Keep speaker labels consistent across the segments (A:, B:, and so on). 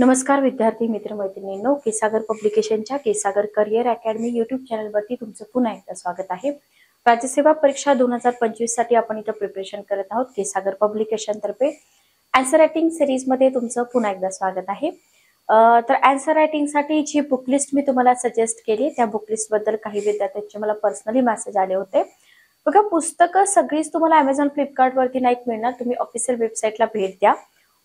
A: नमस्कार विद्यार्थी मित्र मैत्रिणींनो, केसागर पब्लिकेशनच्या केसागर करिअर अकॅडमी युट्यूब चॅनलवरती तुमचं पुन्हा एकदा स्वागत आहे। राज्यसेवा परीक्षा 2025 साठी आपण इथं प्रिपरेशन करत आहोत। केसागर पब्लिकेशन तर्फे आन्सर रायटिंग सिरीज मध्ये तुमचं पुन्हा एकदा स्वागत आहे। तर आन्सर रायटिंग साठी जी बुक लिस्ट मी तुम्हाला सजेस्ट केली, त्या बुक लिस्ट बद्दल काही विद्यार्थ्यांचे मला पर्सनली मेसेज आले होते। बघा, पुस्तकं सगळीच तुम्हाला Amazon फ्लिपकार्ट वरती नाही मिळणार, तुम्ही ऑफिशियल वेबसाईटला भेट द्या।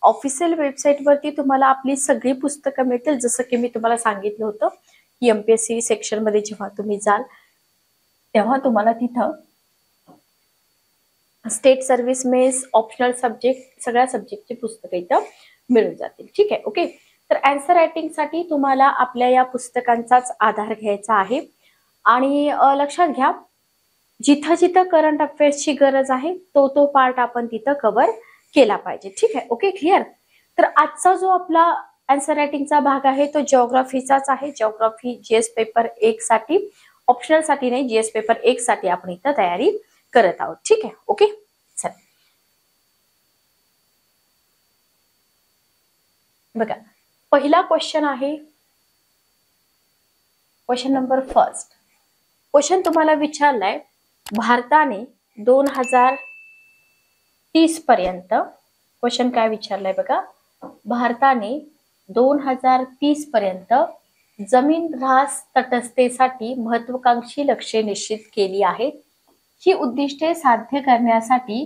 A: ऑफिशियल वेबसाईट वरती तुम्हाला आपली सगळी पुस्तकं मिळतील। जसं की मी तुम्हाला सांगितलं होतं की एमपीएससी सेक्शन मध्ये जेव्हा तुम्ही जाल तेव्हा तुम्हाला तिथं state service mess optional subject सगळ्या सब्जेक्टची पुस्तकं इथं मिळून जातील। ठीक आहे, ओके। तर आन्सर रायटिंग साठी तुम्हाला आपल्या या पुस्तकांचाच आधार घ्यायचा आहे आणि लक्षात घ्या, जिथं जिथं करंट अफेअर्सची गरज आहे तो पार्ट आपण तिथं कव्हर केला पाहिजे। ठीक आहे, ओके, क्लिअर। तर आजचा जो आपला आन्सर रायटिंगचा भाग आहे तो जिओग्राफीचाच आहे। जिओग्राफी जीएस पेपर 1 साठी, ऑप्शनल साठी नाही, जीएस पेपर 1 साठी आपण इथं तयारी करत आहोत। ठीक आहे, ओके। चला बघा, पहिला क्वेश्चन आहे क्वेश्चन नंबर फर्स्ट। क्वेश्चन तुम्हाला विचारलाय, भारताने 2030 पर्यंत, क्वेश्चन काय विचारलाय बघा, भारताने 2030 पर्यंत जमीन ऱ्हास तटस्थतेसाठी महत्वाकांक्षी लक्ष्ये निश्चित केली आहेत। ही उद्दिष्टे साध्य करण्यासाठी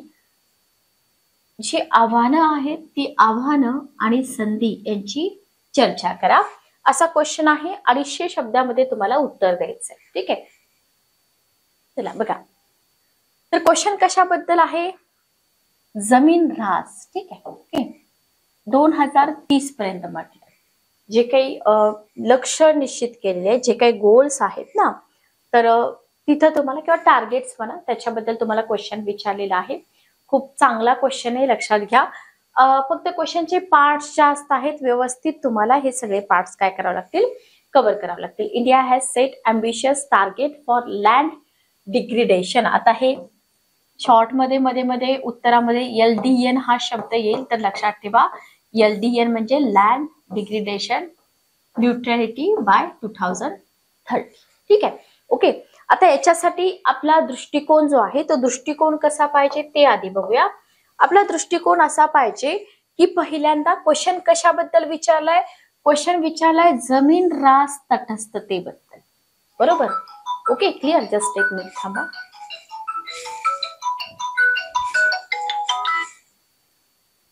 A: जी आव्हानं आहेत ती आव्हानं आणि संधी यांची चर्चा करा, असा क्वेश्चन आहे। 250 शब्दामध्ये तुम्हाला उत्तर द्यायचंय। ठीक आहे, चला बघा, तर क्वेश्चन कशाबद्दल आहे, जमीन ऱ्हास। ठीक आहे, ओके। 2030 पर्यंत म्हटलं, जे काही लक्ष निश्चित केलेले, जे काही गोल्स आहेत ना, तर तिथं तुम्हाला किंवा टार्गेट्स म्हणा, त्याच्याबद्दल तुम्हाला क्वेश्चन विचारलेला आहे। खूप चांगला क्वेश्चन आहे, लक्षात घ्या। फक्त क्वेश्चनचे पार्ट्स जास्त आहेत, व्यवस्थित तुम्हाला हे सगळे पार्ट्स काय करावे लागतील, कव्हर करावे लागतील। India has set ambitious target for land degradation. आता हे शॉर्ट मध्ये मध्ये उत्तरामध्ये LDN हा शब्द येईल, तर लक्षात ठेवा, LDN म्हणजे लँड डिग्रेडेशन न्यूट्रॅलिटी बाय 2030। ठीक आहे, ओके। आता याच्यासाठी आपला दृष्टिकोन जो आहे तो दृष्टिकोन कसा पाहिजे ते आधी बघूया। आपला दृष्टिकोन असा पाहिजे की पहिल्यांदा क्वेश्चन कशाबद्दल विचारलाय, क्वेश्चन विचारलाय जमीन ऱ्हास तटस्थतेबद्दल, बरोबर, ओके, क्लिअर। जस्ट एक मिनिट थांबा।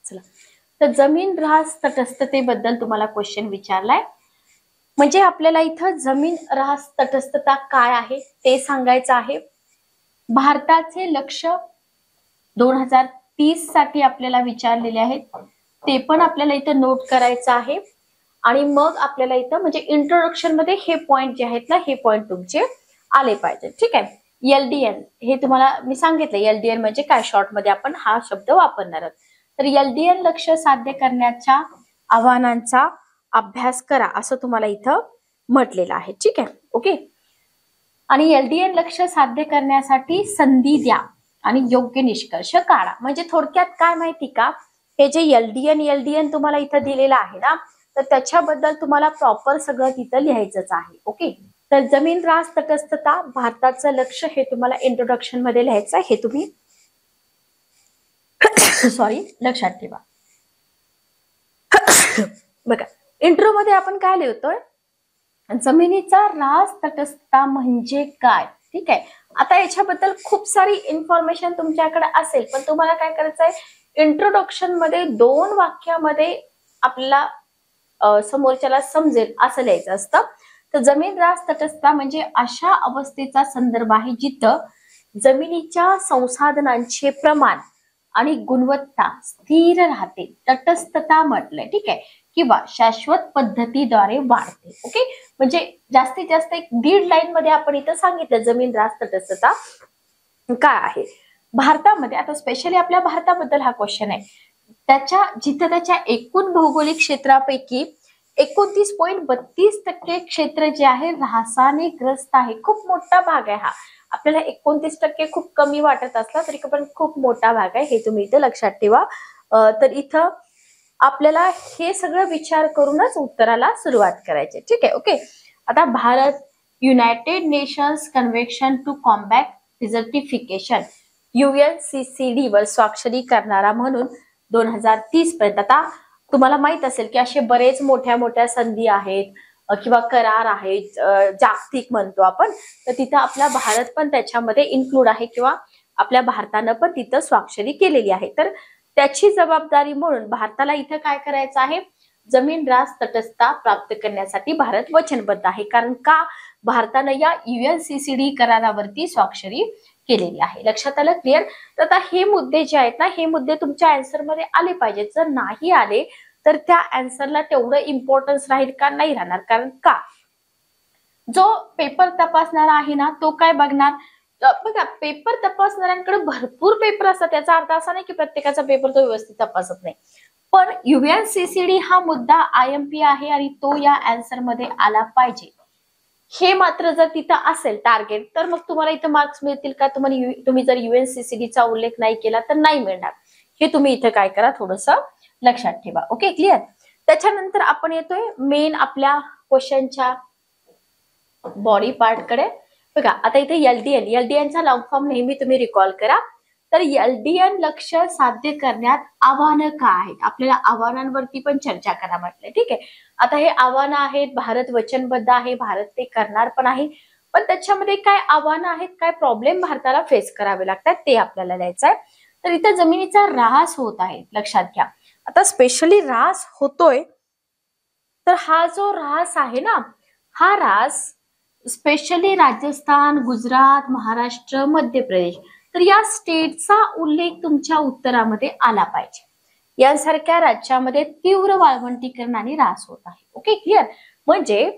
A: चला, तर जमीन ऱ्हास तटस्थतेबद्दल तुम्हाला क्वेश्चन विचारलाय, म्हणजे आपल्याला इथं जमीन ऱ्हास तटस्थता काय आहे ते सांगायचं आहे। भारताचे लक्ष 2030 साठी आपल्याला विचारलेले आहेत, ते पण आपल्याला इथं नोट करायचं आहे। आणि मग आपल्याला इथं म्हणजे इंट्रोडक्शन मध्ये हे पॉइंट जे आहेत ना, हे पॉइंट तुमचे आले पाहिजे। ठीक आहे, LDN हे तुम्हाला मी सांगितलं, LDN म्हणजे काय, शॉर्ट मध्ये आपण हा शब्द वापरणार आहोत। तर LDN लक्ष्य साध्य करण्याच्या आव्हानांचा अभ्यास करा, असं तुम्हाला इथं म्हटलेलं आहे। ठीक आहे, ओके। आणि LDN लक्ष्य साध्य करण्यासाठी संधी द्या आणि योग्य निष्कर्ष काढा। म्हणजे थोडक्यात काय माहिती का, हे जे LDN तुम्हाला इथं दिलेलं आहे ना, तर त्याच्याबद्दल तुम्हाला प्रॉपर सगळं तिथं लिहायचंच आहे। ओके, तर जमीन ऱ्हास तटस्थता भारताचं लक्ष हे तुम्हाला इंट्रोडक्शन मध्ये लिहायचं आहे, हे तुम्ही सॉरी लक्षात ठेवा। बघा, इंट्रो मध्ये आपण काय लिहितोय, जमिनीचा ऱ्हास तटस्थता म्हणजे काय। ठीक आहे, आता याच्याबद्दल खूप सारी इन्फॉर्मेशन तुमच्याकडे असेल, पण तुम्हाला काय करायचं आहे, इंट्रोडक्शन मध्ये 2 वाक्यामध्ये आपल्याला समोरच्याला समजेल असं लिहायचं असतं। तर जमीन ऱ्हास तटस्थता म्हणजे अशा अवस्थेचा संदर्भ आहे जिथं जमिनीच्या संसाधनांचे प्रमाण आणि गुणवत्ता स्थिर राहते, तटस्थता म्हटलंय। ठीक आहे, किंवा शाश्वत पद्धतीद्वारे वाढते। ओके, म्हणजे जास्तीत जास्त एक 1.5 लाईन मध्ये आपण इथं सांगितलं जमीन ऱ्हास तटस्थता काय आहे। भारतामध्ये, आता स्पेशली आपल्या भारताबद्दल हा क्वेश्चन आहे, जिथं त्याच्या एकूण भौगोलिक क्षेत्रापैकी 29.32% क्षेत्र जे आहे ऱ्हासाने ग्रस्त आहे। खूप मोठा भाग आहे हा, आपल्याला 29% खूप कमी वाटत असला तरी पण खूप मोठा भाग आहे, हे तुम्ही इथं लक्षात ठेवा। तर इथं आपल्याला हे सगळं विचार करूनच उत्तराला सुरुवात करायची. ठीक आहे. ओके. आता Bharat United Nations Convention to Combat Desertification UNCCD वर स्वाक्षरी करणारा म्हणून 2030 पर्यंत. आता तुम्हाला माहित असेल की असे बरेच मोठ्या मोठ्या संधी आहेत किंवा करार आहेत, जागतिक म्हणतो आपण, तर तिथं आपला भारत पण त्याच्यामध्ये इन्क्लूड आहे किंवा आपल्या भारतानं पण तिथं स्वाक्षरी केलेली आहे. तर त्याची जबाबदारी म्हणून भारताला इथं काय करायचं आहे, जमीन रास तटस्थता प्राप्त करण्यासाठी भारत वचनबद्ध आहे. कारण का, भारतानं या UNCCD करारावरती स्वाक्षरी केलेली आहे. लक्षात आलं? क्लिअर? तर आता हे मुद्दे जे आहेत ना, हे मुद्दे तुमच्या आन्सर मध्ये आले पाहिजेत. जर नाही आले तर त्या आन्सरला तेवढं इम्पॉर्टन्स राहील का? नाही राहणार. कारण का, जो पेपर तपासणारा आहे ना, तो काय बघणार, बघा पेपर तपासणाऱ्यांकडे भरपूर पेपर असतात. त्याचा अर्थ असा नाही की प्रत्येकाचा पेपर तो व्यवस्थित तपासत नाही. पण UNCCD हा मुद्दा IMP आहे आणि तो या आन्सर मध्ये आला पाहिजे. हे मात्र जर तिथं असेल टार्गेट, तर मग तुम्हाला इथं मार्क्स मिळतील का? तुम्ही जर UNCCD चा उल्लेख नाही केला तर नाही मिळणार. हे तुम्ही इथं काय करा, थोडस लक्षात ठेवा. Okay, clear? त्याच्यानंतर आपण येतोय मेन आपल्या क्वेश्चनच्या बॉडी पार्ट कडे. बघा आता इथे LDNचा लॉंग फॉर्म नेहमी तुम्ही रिकॉल करा. तर LDN लक्ष्य साध्य करण्यात आव्हानं काय आहेत, आपल्याला आव्हानांवरती पण चर्चा करा म्हटलंय. ठीक आहे. आता हे आव्हानं आहेत, भारत वचनबद्ध आहे, भारत ते करणार पण आहे, पण त्याच्यामध्ये काय आव्हानं आहेत, काय प्रॉब्लेम भारताला फेस करावे लागतात ते आपल्याला द्यायचं आहे. तर इथं जमिनीचा ऱ्हास होत आहे, लक्षात घ्या. आता स्पेशली ऱ्हास होतोय, तर हा जो ऱ्हास आहे ना, हा ऱ्हास स्पेशली राजस्थान, गुजरात, महाराष्ट्र, मध्य प्रदेश, तर या स्टेटचा उल्लेख तुमच्या उत्तरामध्ये आला पाहिजे. यांसारख्या राज्यामध्ये तीव्र वाळवंटीकरण आणि ऱ्हास होत आहे. Okay, clear? म्हणजे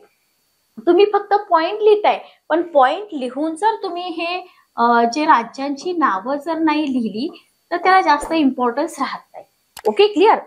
A: तुम्ही फक्त पॉइंट लिहिताय, पण पॉइंट लिहून जर तुम्ही हे जे राज्यांची नावं जर नाही लिहिली तर त्याला जास्त इम्पॉर्टन्स राहत नाही. Okay, clear?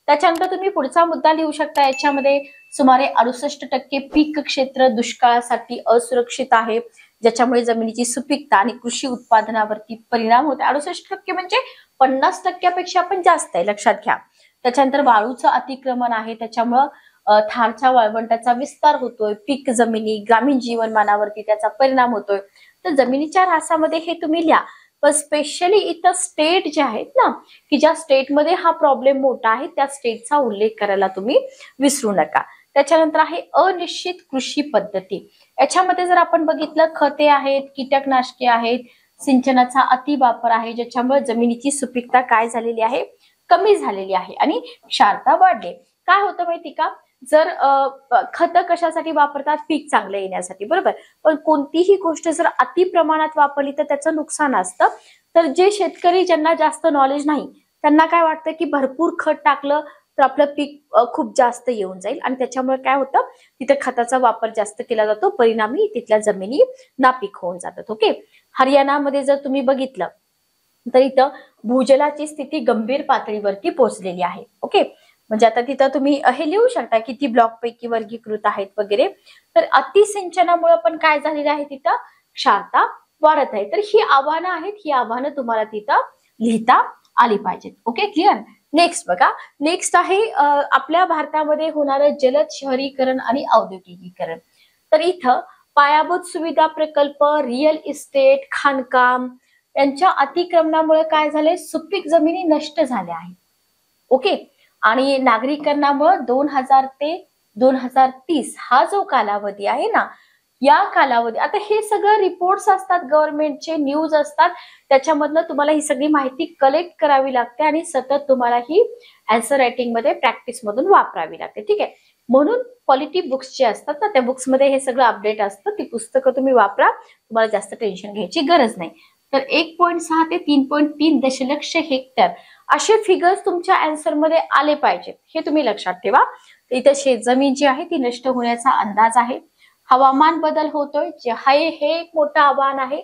A: त्याच्यानंतर तुम्ही पुढचा मुद्दा लिहू शकता. याच्यामध्ये सुमारे 68% पीक क्षेत्र दुष्काळासाठी असुरक्षित आहे, ज्याच्यामुळे जमिनीची सुपीकता आणि कृषी उत्पादनावरती परिणाम होतो. 68% म्हणजे 50%पेक्षा पण जास्त आहे, लक्षात घ्या. त्याच्यानंतर वाळूचं अतिक्रमण आहे, त्याच्यामुळं थारच्या वाळवंटाचा विस्तार होतोय, पीक जमिनी, ग्रामीण जीवनमानावरती त्याचा परिणाम होतोय. तर जमिनीच्या ऱ्हासामध्ये हे तुम्ही लिहा. पण स्पेशली इथं स्टेट जे आहेत ना, की ज्या स्टेटमध्ये हा प्रॉब्लेम मोठा आहे, त्या स्टेटचा उल्लेख करायला तुम्ही विसरू नका. त्याच्यानंतर आहे अनिश्चित कृषी पद्धती. याच्यामध्ये जर आपण बघितलं, खते आहेत, कीटकनाशके आहेत, सिंचनाचा अतिवापर आहे, ज्याच्यामुळे जमिनीची सुपीकता काय झालेली आहे, कमी झालेली आहे आणि क्षारता वाढली. काय होतं माहिती का, जर खत कशासाठी वापरतात, पीक चांगलं येण्यासाठी, बरोबर. पण कोणतीही गोष्ट जर अति प्रमाणात वापरली तर त्याचं नुकसान असतं. तर जे शेतकरी ज्यांना जास्त नॉलेज नाही, त्यांना काय वाटतं की भरपूर खत टाकलं तर आपलं पीक खूप जास्त येऊन जाईल आणि त्याच्यामुळे काय होतं, तिथे खताचा वापर जास्त केला जातो, परिणामी तिथल्या जमिनी नापीक होऊन जातात. ओके. हरियाणामध्ये जर तुम्ही बघितलं तर इथं भूजलाची स्थिती गंभीर पातळीवरती पोहोचलेली आहे. ओके, म्हणजे आता तिथं तुम्ही हे लिहू शकता किती ब्लॉक पैकी वर्गीकृत आहेत वगैरे. तर अतिसिंचनामुळे पण काय झालेलं आहे, तिथं क्षारता वाढत आहे. तर ही आव्हानं आहेत, ही आव्हानं तुम्हाला तिथं लिहिता आली पाहिजेत. Okay, clear? नेक्स्ट बघा, नेक्स्ट आहे आपल्या भारतामध्ये होणारं जलद शहरीकरण आणि औद्योगिकीकरण. तर इथं पायाभूत सुविधा प्रकल्प, रिअल इस्टेट, खाणकाम यांच्या अतिक्रमणामुळे काय झाले, सुपीक जमिनी नष्ट झाल्या आहेत. ओके, आणि नागरीकरणामुळे 2000 ते 2030 हा जो कालावधी आहे ना, या कालावधी, आता हे सगळं रिपोर्ट्स असतात, गव्हर्नमेंटचे न्यूज असतात, त्याच्यामधनं तुम्हाला ही सगळी माहिती कलेक्ट करावी लागते आणि सतत तुम्हाला ही आन्सर रायटिंग मध्ये प्रॅक्टिस मधून वापरावी लागते. ठीक आहे. म्हणून क्वालिटी बुक्स जे असतात ना, त्या बुक्स मध्ये हे सगळं अपडेट असतं, ती पुस्तकं तुम्ही वापरा, तुम्हाला जास्त टेन्शन घ्यायची गरज नाही. तर 1.6 ते 3.3 दशलक्ष हेक्टर असे फिगर्स तुमच्या आन्सर मध्ये आले पाहिजेत, हे तुम्ही लक्षात ठेवा. इथे शेतजमीन जी आहे ती नष्ट होण्याचा अंदाज आहे. हवामान बदल होतोय, जे हे एक मोठं आव्हान आहे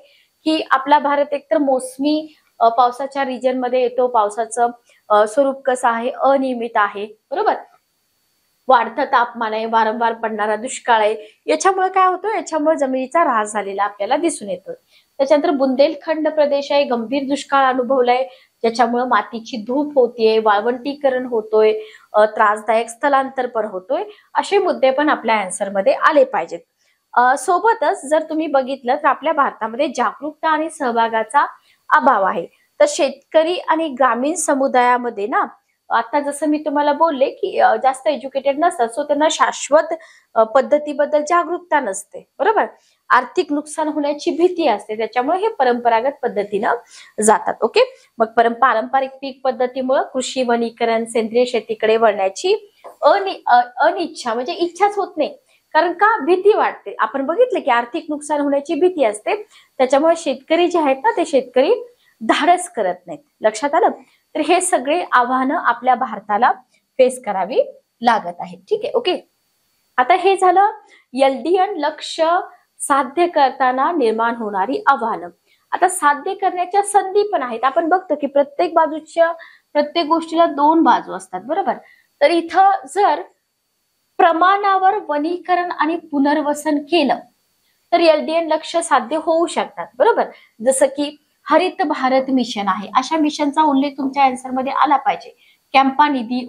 A: की आपला भारत एकतर मोसमी पावसाच्या रिजन मध्ये येतो, पावसाचं स्वरूप कसं आहे, अनियमित आहे, बरोबर. वाढतं तापमान आहे, वारंवार पडणारा दुष्काळ आहे. याच्यामुळे काय होतं, याच्यामुळे जमिनीचा ऱ्हास झालेला आपल्याला दिसून येतो. त्याच्यानंतर बुंदेलखंड प्रदेश आहे, गंभीर दुष्काळ अनुभवलाय, ज्याच्यामुळे मातीची धूप होतीये, वाळवंटीकरण होतोय, त्रासदायक स्थलांतर पण होतोय, असे मुद्दे पण आपल्या आन्सर मध्ये आले पाहिजेत. सोबतच जर तुम्ही बघितलं तर आपल्या भारतामध्ये जागरूकता आणि सहभागाचा अभाव आहे. तर शेतकरी आणि ग्रामीण समुदायामध्ये ना, आता जसं मी तुम्हाला बोलले की जास्त एज्युकेटेड नसतात, सो त्यांना शाश्वत पद्धतीबद्दल जागरूकता नसते, बरोबर. आर्थिक नुकसान होण्याची भीती असते, त्याच्यामुळे हे परंपरागत पद्धतीनं जातात. ओके, मग पारंपरिक पीक पद्धतीमुळे कृषी वनीकरण सेंद्रिय शेतीकडे वळण्याची अनिच्छा म्हणजे इच्छाच होत नाही. कारण का? भीती वाटते. आपण बघितलं की आर्थिक नुकसान होण्याची भीती असते, त्याच्यामुळे शेतकरी जे आहेत ना, ते शेतकरी धाडस करत नाहीत. लक्षात आलं? तर हे सगळे आव्हानं आपल्या भारताला फेस करावी लागत आहेत. ठीक आहे, ओके. आता हे झालं एलडीएन लक्ष्य साध्य करताना निर्माण होणारी आव्हानं. आता साध्य करण्याच्या संधी पण आहेत. आपण बघतो की प्रत्येक गोष्टीला दोन बाजू असतात, बरोबर. तर इथं जर प्रमाणावर वनीकरण आणि पुनर्वसन केलं तर एलडीएन लक्ष्य साध्य होऊ शकतात, बरोबर. जसं की हरित भारत मिशन आहे, अशा मिशनचा उल्लेख तुमच्या आन्सर मध्ये आला पाहिजे. कॅम्पा निधी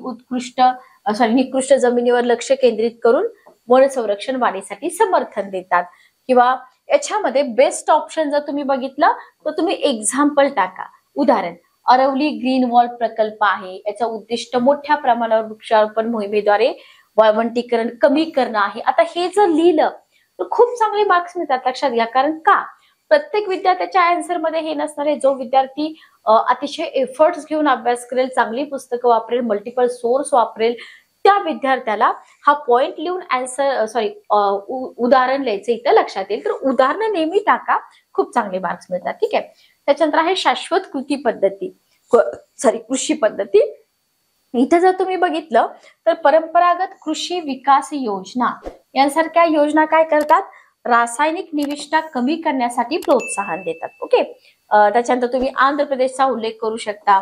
A: निकृष्ट जमिनीवर लक्ष केंद्रित करून वन संरक्षण वाढीसाठी समर्थन देतात. किंवा याच्यामध्ये बेस्ट ऑप्शन जर तुम्ही बघितलं तर तुम्ही एक्झाम्पल टाका. उदाहरण, अरवली ग्रीन वॉल प्रकल्प आहे, याचं उद्दिष्ट मोठ्या प्रमाणावर वृक्षारोपण मोहिमेद्वारे वाळवंटीकरण कमी करणं आहे. आता हे जर लिहिलं तर खूप चांगले मार्क्स मिळतात. लक्षात घ्या. कारण का? प्रत्येक विद्यार्थ्याच्या आन्सर मध्ये हे नसणार आहे. जो विद्यार्थी अतिशय एफर्ट्स घेऊन अभ्यास करेल, चांगली पुस्तकं वापरेल, मल्टिपल सोर्स वापरेल, त्या विद्यार्थ्याला हा पॉइंट लिहून उदाहरण लिहायचं इथं लक्षात येईल. तर उदाहरणं नेहमी टाका, खूप चांगले मार्क्स मिळतात. ठीक आहे. त्याच्यानंतर आहे शाश्वत कृषी पद्धती. इथं जर तुम्ही बघितलं तर परंपरागत कृषी विकास योजना यांसारख्या योजना काय करतात? रासायनिक निविष्ठा कमी करण्यासाठी प्रोत्साहन देतात. ओके. त्याच्यानंतर तुम्ही आंध्र प्रदेशचा उल्लेख करू शकता.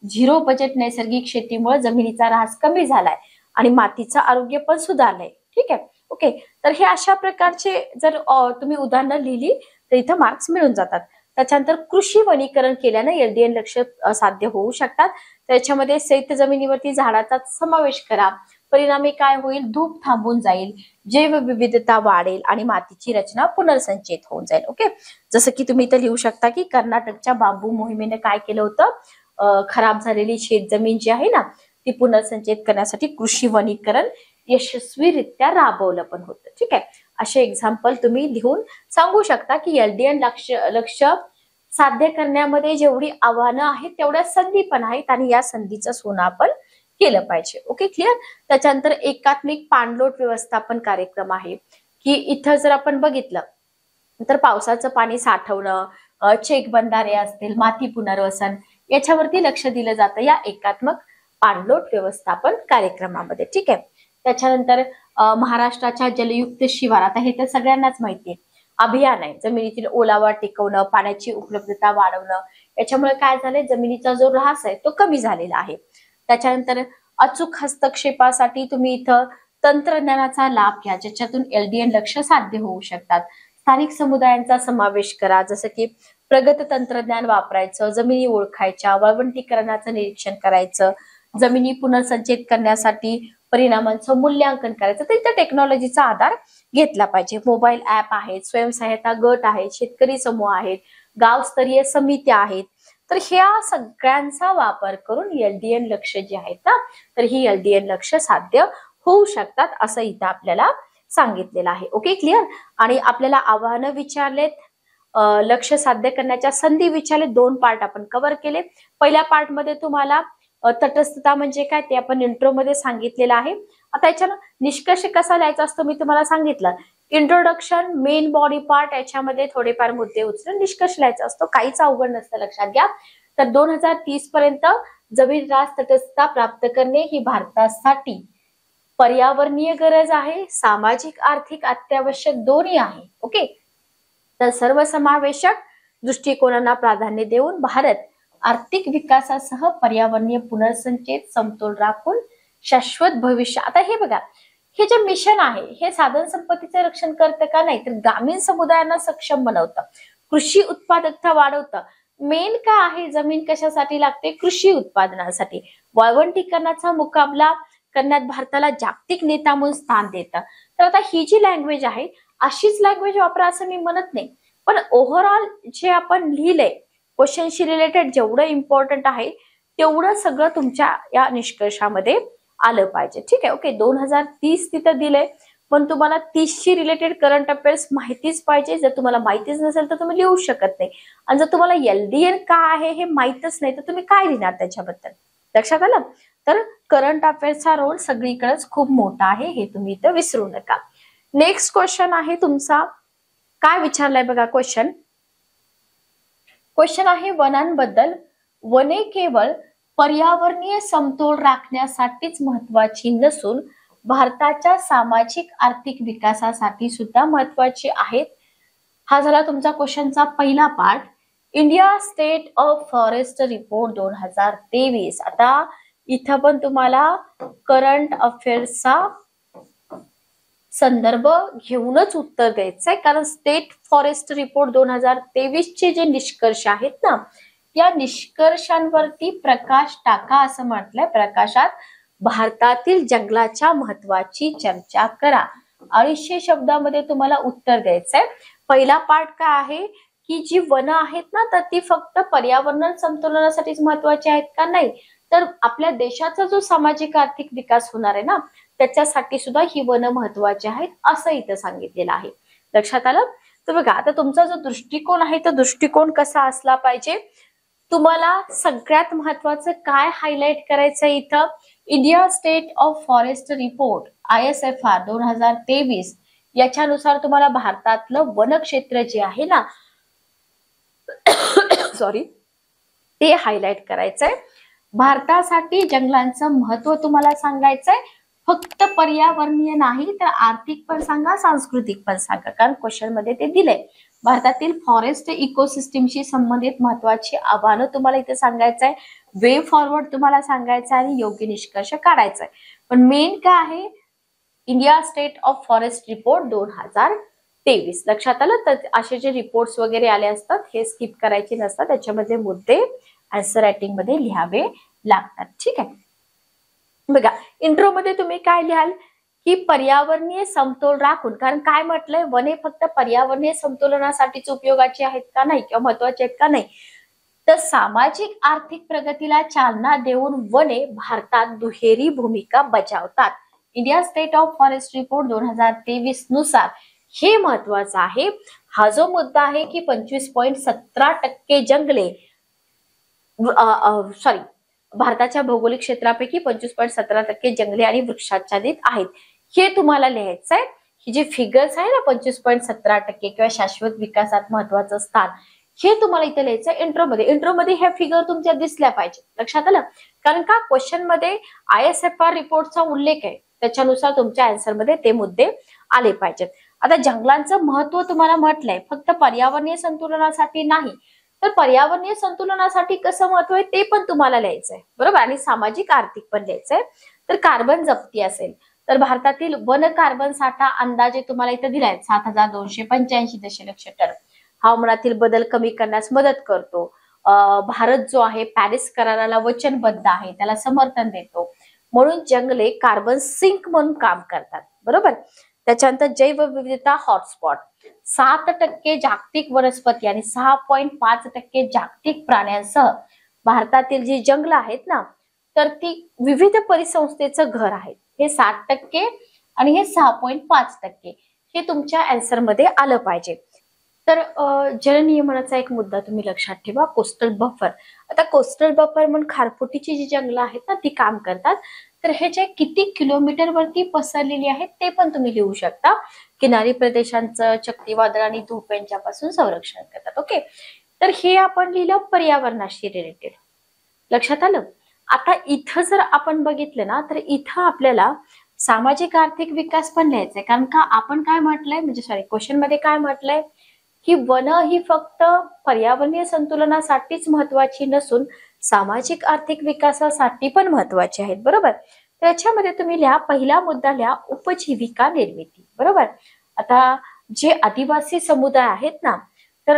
A: झिरो बजेट नैसर्गिक शेतीमुळे जमिनीचा ऱ्हास कमी झालाय आणि मातीचं आरोग्य पण सुधारलंय. ठीक आहे, ओके. तर हे अशा प्रकारचे जर तुम्ही उदाहरणं लिहिली तर इथं मार्क्स मिळून जातात. त्याच्यानंतर कृषी वनीकरण केल्यानं एलडीएन लक्ष्य साध्य होऊ शकतात. त्याच्यामध्ये शेत जमिनीवरती झाडाचा समावेश करा. परिणामी काय होईल? धूप थांबून जाईल, जैवविविधता वाढेल आणि मातीची रचना पुनर्संचयित होऊन जाईल. ओके. जसं की तुम्ही इथं लिहू शकता की कर्नाटकच्या बांबू मोहिमेने काय केलं होतं? खराब झालेली शेतजमीन जी आहे ना, ती पुनर्संचयित करण्यासाठी कृषी वनीकरण यशस्वीरित्या राबवलं पण होतं. ठीक आहे. असे एक्झाम्पल तुम्ही लिहून सांगू शकता की एलडीएन लक्ष्य साध्य करण्यामध्ये जेवढी आव्हानं आहेत तेवढ्या संधी पण आहेत आणि या संधीचं सोनं आपण केलं पाहिजे. Okay, clear. त्याच्यानंतर एकात्मिक पाणलोट व्यवस्थापन कार्यक्रम आहे की इथं जर आपण बघितलं तर पावसाचं पाणी साठवणं, चेक बंधारे असतील, माती पुनर्वसन याच्यावरती लक्ष दिलं जातं या एकात्मक पाणलोट व्यवस्थापन कार्यक्रमामध्ये. ठीक आहे. त्याच्यानंतर महाराष्ट्राच्या जलयुक्त शिवार, आता हे तर सगळ्यांनाच माहिती आहे, अभियान आहे. जमिनीतील ओलावा टिकवणं, पाण्याची उपलब्धता वाढवणं, याच्यामुळे काय झालंय? जमिनीचा जो ऱ्हास आहे तो कमी झालेला आहे. त्याच्यानंतर अचूक हस्तक्षेपासाठी तुम्ही इथं तंत्रज्ञानाचा लाभ घ्या, ज्याच्यातून एलडीएन लक्ष्य साध्य होऊ शकतात. स्थानिक समुदायांचा समावेश करा, जसं की प्रगत तंत्रज्ञान वापरायचं, जमिनी ओळखायच्या, वाळवंटीकरणाचं निरीक्षण करायचं, जमिनी पुनर्संचयित करण्यासाठी परिणामांचं मूल्यांकन करायचं. तर इथं टेक्नॉलॉजीचा आधार घेतला पाहिजे. मोबाईल ऍप आहेत, स्वयंसहायता गट आहेत, शेतकरी समूह आहेत, गावस्तरीय समित्या आहेत. तर ह्या सगळ्यांचा वापर करून एलडीएन लक्ष्य जे आहेत ना, तर ही एलडीएन लक्ष्य साध्य होऊ शकतात असं इथं आपल्याला सांगितलेलं आहे. Okay, clear. आणि आपल्याला आव्हानं विचारलेत, लक्ष्य साध्य करण्याच्या संधी विचारले. 2 पार्ट आपण कव्हर केले. पहिल्या पार्ट मध्ये तुम्हाला तटस्थता म्हणजे काय ते आपण इंट्रो मध्ये सांगितलेलं आहे. आता याच्यानं निष्कर्ष कसा लिहायचा असतो मी तुम्हाला सांगितलं. इंट्रोडक्शन, मेन बॉडी पार्ट, याच्यामध्ये थोडेफार मुद्दे उचलून निष्कर्ष लिहायचा असतो. काहीच अवघड नसतं, लक्षात घ्या. तर 2030 पर्यंत जमीन ऱ्हास तटस्थता प्राप्त करणे ही भारतासाठी पर्यावरणीय गरज आहे, सामाजिक आर्थिक अत्यावश्यक दोन्ही आहे. ओके. तर सर्वसमावेशक दृष्टिकोनांना प्राधान्य देऊन भारत आर्थिक विकासासह पर्यावरणीय पुनर्संचयित समतोल राखून शाश्वत भविष्य. आता हे बघा, हे जे मिशन आहे हे साधन संपत्तीचे रक्षण करतं का? नाही, तर ग्रामीण समुदायांना सक्षम बनवतं, कृषी उत्पादकता वाढवतं, मेन काय आहे, जमीन कशासाठी लागते? कृषी उत्पादनासाठी. वाळवंटीकरणाचा मुकाबला करण्यात भारताला जागतिक नेता म्हणून स्थान देतं. तर आता ही जी लँग्वेज आहे अशीच लँग्वेज वापरा असं मी म्हणत नाही, पण ओव्हरऑल जे आपण लिहिलंय क्वेश्चनशी रिलेटेड जेवढं इम्पॉर्टंट आहे तेवढं सगळं तुमच्या या निष्कर्षामध्ये आलं पाहिजे. ठीक आहे, ओके. 2030 तिथं दिलंय, पण तुम्हाला 30शी रिलेटेड करंट अफेअर्स माहितीच पाहिजे. जर तुम्हाला माहितीच नसेल तर तुम्ही लिहू शकत नाही, आणि जर तुम्हाला एलडीएन काय आहे हे माहितच नाही तर तुम्ही काय लिहिणार त्याच्याबद्दल? लक्षात आलं? तर करंट अफेअर्सचा रोल सगळीकडेच खूप मोठा आहे, हे तुम्ही इथं विसरू नका. नेक्स्ट क्वेश्चन आहे तुमचा, काय विचारलाय बघा क्वेश्चन. क्वेश्चन आहे वनांबद्दल. वने केवळ पर्यावरणीय समतोल राखण्यासाठीच महत्वाची नसून भारताच्या सामाजिक आर्थिक विकासासाठी सुद्धा महत्वाची आहेत. हा झाला तुमचा क्वेश्चनचा पहिला part. India state of forest report 2023. आता इथं पण तुम्हाला करंट अफेअर्सचा संदर्भ घेऊनच उत्तर द्यायचंय, कारण स्टेट फॉरेस्ट रिपोर्ट 2023 चे जे निष्कर्ष आहेत ना, या निष्कर्षांवरती प्रकाश टाका असं म्हटलंय. प्रकाशात भारतातील जंगलाच्या महत्वाची चर्चा करा. 250 शब्दामध्ये तुम्हाला उत्तर द्यायचंय. पहिला पार्ट काय आहे की जी वन आहेत ना, तर ती फक्त पर्यावरण संतुलनासाठीच महत्वाची आहेत का? नाही, तर आपल्या देशाचा जो सामाजिक आर्थिक विकास होणार आहे ना, त्याच्यासाठी सुद्धा ही वन महत्वाची आहेत असं इथं सांगितलेलं आहे. लक्षात आलं? तर बघा, आता तुमचा जो दृष्टिकोन आहे तो दृष्टिकोन कसा असला पाहिजे? तुम्हाला सगळ्यात महत्वाचं काय हायलाइट करायचं इथं? India state of forest report ISFR 2023 याच्यानुसार तुम्हाला भारतातलं वनक्षेत्र जे आहे ना सॉरी, ते हायलाइट करायचंय. भारतासाठी जंगलांचं महत्व तुम्हाला सांगायचंय. फक्त पर्यावरणीय नाही तर आर्थिक पण सांगा, सांस्कृतिक पण सांगा, कारण क्वेश्चन मध्ये ते दिलंय. भारतातील फॉरेस्ट इकोसिस्टीमशी संबंधित महत्वाची आव्हानं तुम्हाला इथे सांगायचंय, वे फॉरवर्ड तुम्हाला सांगायचं आणि योग्य निष्कर्ष काढायचाय. पण मेन काय आहे? India state of forest report 2023. लक्षात आलं? तर असे जे रिपोर्ट्स वगैरे आले असतात हे स्किप करायचे नसतात, त्याच्यामध्ये मुद्दे आन्सर रायटिंग मध्ये लिहावे लागतात. ठीक आहे, बघा इंट्रो मध्ये तुम्ही काय लिहाल की पर्यावरणीय समतोल राखून, कारण काय म्हटलंय, वने फक्त पर्यावरणीय संतुलनासाठीच उपयोगाची आहेत का? नाही, किंवा महत्वाची आहेत का? नाही, तर सामाजिक आर्थिक प्रगतीला चालना देऊन वने भारतात दुहेरी भूमिका बजावतात. India state of forest report 2023 नुसार हे महत्वाचं आहे. हा जो मुद्दा आहे की 25.17% जंगले सॉरी भारताच्या भौगोलिक क्षेत्रापैकी 25.17% जंगले आणि वृक्षाच्छादित आहेत, हे तुम्हाला लिहायचंय. ही जे फिगर्स आहे ना 25.17% किंवा शाश्वत विकासात महत्वाचं स्थान, हे तुम्हाला इथे लिहायचं इंट्रोमध्ये. इंट्रोमध्ये हे फिगर तुमच्या दिसल्या पाहिजे. लक्षात आलं? कारण का क्वेश्चन मध्ये ISFR रिपोर्टचा उल्लेख आहे, त्याच्यानुसार तुमच्या आन्सर मध्ये ते मुद्दे आले पाहिजेत. आता जंगलांचं महत्व तुम्हाला म्हटलंय फक्त पर्यावरणीय संतुलनासाठी नाही, तर पर्यावरणीय संतुलनासाठी कसं महत्व आहे ते पण तुम्हाला लिहायचंय, बरोबर, आणि सामाजिक आर्थिक पण लिहायचंय. तर कार्बन जप्ती असेल तर भारतातील वन कार्बन साठा अंदाजे तुम्हाला इथे दिलाय 7285 दशलक्ष टन. हवामानातील बदल कमी करण्यास मदत करतो. भारत जो आहे पॅरिस कराराला वचनबद्ध आहे, त्याला समर्थन देतो, म्हणून जंगले कार्बन सिंक म्हणून काम करतात, बरोबर. त्याच्यानंतर जैवविविधता हॉटस्पॉट, 7% जागतिक वनस्पती आणि 6.5% जागतिक प्राण्यांसह भारतातील जी जंगल आहेत ना, तर ती विविध परिसंस्थेचं घर आहेत. हे 7% आणि हे 6.5% हे तुमच्या आन्सर मध्ये आलं पाहिजे. तर जलनियमनाचा एक मुद्दा तुम्ही लक्षात ठेवा, कोस्टल बफर. आता कोस्टल बफर म्हणून खारफुटीची जी जंगलं आहेत ना ती काम करतात. तर हे जे किती किलोमीटर वरती पसरलेली आहेत ते पण तुम्ही लिहू शकता. किनारी प्रदेशांचं चक्रीवादळ आणि धूप यांच्यापासून संरक्षण करतात. ओके, तर हे आपण लिहिलं पर्यावरणाशी रिलेटेड. लक्षात आलं? आता इथं जर आपण बघितलं ना तर इथं आपल्याला सामाजिक आर्थिक विकास पण लिहायचंय, कारण का आपण काय म्हटलंय, म्हणजे सॉरी क्वेश्चन मध्ये काय म्हटलंय की वन ही फक्त पर्यावरणीय संतुलनासाठीच महत्वाची नसून सामाजिक आर्थिक विकासासाठी पण महत्वाची आहेत, बरोबर. त्याच्यामध्ये तुम्ही लिहा, पहिला मुद्दा लिहा उपजीविका निर्मिती, बरोबर. आता जे आदिवासी समुदाय आहेत ना, तर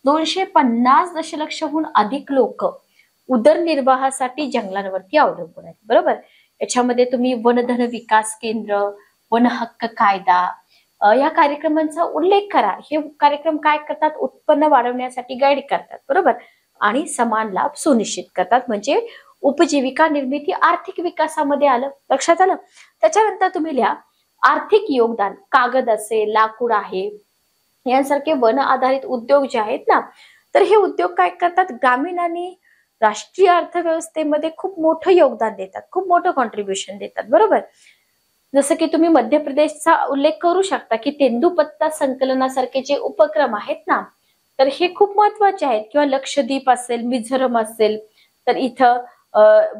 A: 250 दशलक्षहून अधिक लोक उदरनिर्वाहासाठी जंगलांवरती अवलंबून आहेत. बरोबर. याच्यामध्ये तुम्ही वनधन विकास केंद्र, वन हक्क कायदा या कार्यक्रमांचा उल्लेख करा. हे कार्यक्रम काय करतात? उत्पन्न वाढवण्यासाठी गाईड करतात. बरोबर. आणि समान लाभ सुनिश्चित करतात. म्हणजे उपजीविका निर्मिती आर्थिक विकासामध्ये आलं. लक्षात आलं. त्याच्यानंतर तुम्ही लिहा आर्थिक योगदान. कागद असेल, लाकूड आहे, यांसारखे वन आधारित उद्योग जे आहेत ना, तर हे उद्योग काय करतात? ग्रामीण आणि राष्ट्रीय अर्थव्यवस्थेमध्ये खूप मोठं योगदान देतात, खूप मोठं कॉन्ट्रीब्युशन देतात. बरोबर. जसं की तुम्ही मध्य प्रदेशचा उल्लेख करू शकता की तेंदूपत्ता संकलनासारखे जे उपक्रम आहेत ना, तर हे खूप महत्वाचे आहेत. किंवा लक्षद्वीप असेल, मिझोरम असेल, तर इथं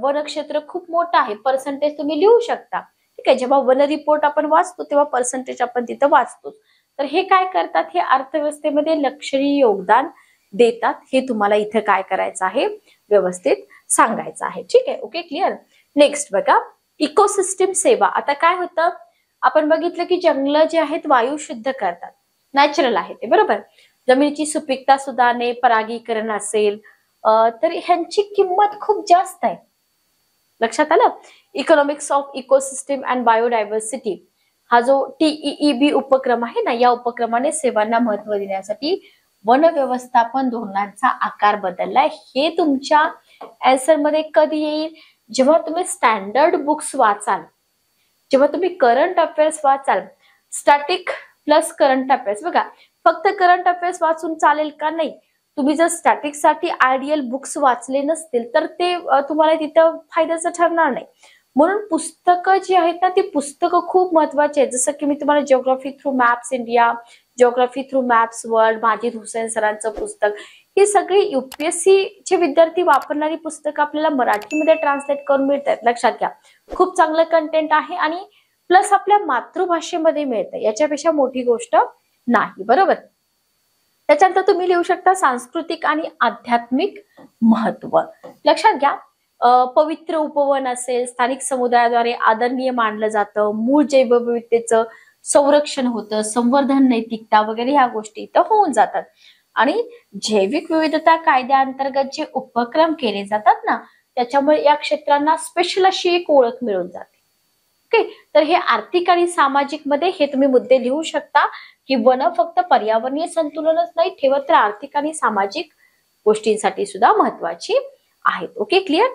A: वनक्षेत्र खूप मोठं आहे. पर्सेंटेज तुम्ही लिहू शकता. ठीक आहे. जेव्हा वन रिपोर्ट आपण वाचतो तेव्हा पर्सेंटेज आपण तिथं वाचतो. तर हे काय करतात? हे अर्थव्यवस्थेमध्ये लक्षणीय योगदान देतात. हे तुम्हाला इथं काय करायचं आहे? व्यवस्थित सांगायचं आहे. ठीक आहे. Okay, clear. नेक्स्ट बघा इकोसिस्टीम सेवा. आता काय होतं? आपण बघितलं की जंगल जे आहेत वायू शुद्ध करतात, नॅचरल आहे ते. बरोबर. जमिनीची सुपीकता सुधारणे, परागीकरण असेल, तर ह्यांची किंमत खूप जास्त आहे. लक्षात आलं. Economics of ecosystem and biodiversity हा जो TEEB उपक्रम आहे ना, या उपक्रमाने सेवांना महत्व देण्यासाठी वन व्यवस्थापन धोरणांचा आकार बदललाय. हे तुमच्या आन्सर मध्ये कधी येईल? जेव्हा तुम्ही स्टँडर्ड बुक्स वाचाल, जेव्हा तुम्ही करंट अफेअर्स वाचाल. Static plus current affairs. बघा, फक्त करंट अफेअर्स वाचून चालेल का? नाही. तुम्ही जर स्टॅटिक साठी आयडियल बुक्स वाचले नसतील तर ते तुम्हाला तिथं फायद्याचं ठरणार नाही. म्हणून पुस्तकं जी आहेत ना, ती पुस्तकं खूप महत्वाची आहेत. जसं की मी तुम्हाला geography through maps India, geography through maps world, Majid Husain सरांचं पुस्तक, ही सगळी UPSC चे विद्यार्थी वापरणारी पुस्तकं आपल्याला मराठीमध्ये ट्रान्सलेट करून मिळतात. लक्षात घ्या. खूप चांगलं कंटेंट आहे आणि प्लस आपल्या मातृभाषेमध्ये मिळतं. याच्यापेक्षा मोठी गोष्ट नाही. बरोबर. त्याच्यानंतर तुम्ही लिहू शकता सांस्कृतिक आणि आध्यात्मिक महत्व. लक्षात घ्या. पवित्र उपवन असेल, स्थानिक समुदायाद्वारे आदरणीय मानलं जातं, मूळ जैवविविधतेचं संरक्षण होतं, संवर्धन, नैतिकता वगैरे ह्या गोष्टी इथं होऊन जातात. आणि जैविक विविधता कायद्याअंतर्गत जे उपक्रम केले जातात ना, त्याच्यामुळे या क्षेत्रांना स्पेशल अशी एक ओळख मिळून जाते. ओके. तर हे आर्थिक आणि सामाजिक मध्ये हे तुम्ही मुद्दे लिहू शकता की वन फक्त पर्यावरणीय संतुलनच नाही ठेवत, तर आर्थिक आणि सामाजिक गोष्टींसाठी सुद्धा महत्वाची आहेत. Okay, clear.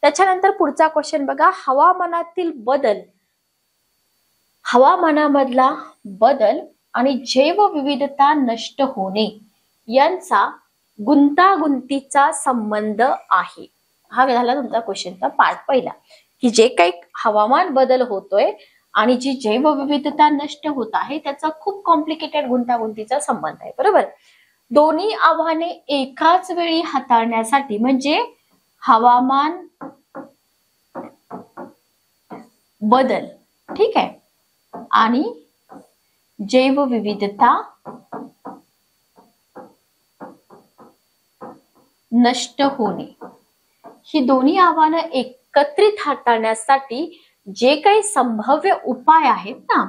A: त्याच्यानंतर पुढचा क्वेश्चन बघा हवामानातील बदल. हवामानामधला बदल आणि जैवविविधता नष्ट होणे यांचा गुंतागुंतीचा संबंध आहे. हा झाला तुमचा क्वेश्चनचा पार्ट पहिला, की जे काही हवामान बदल होतोय आणि जी जैवविविधता नष्ट होत आहे त्याचा खूप कॉम्प्लिकेटेड गुंतागुंतीचा संबंध आहे. बरोबर. दोन्ही आव्हाने एकाच वेळी हाताळण्यासाठी म्हणजे हवामान बदल, ठीक आहे, आणि जैवविविधता नष्ट होणे, ही दोन्ही आव्हानं एकत्रित हाताळण्यासाठी जे काही संभाव्य उपाय आहेत ना,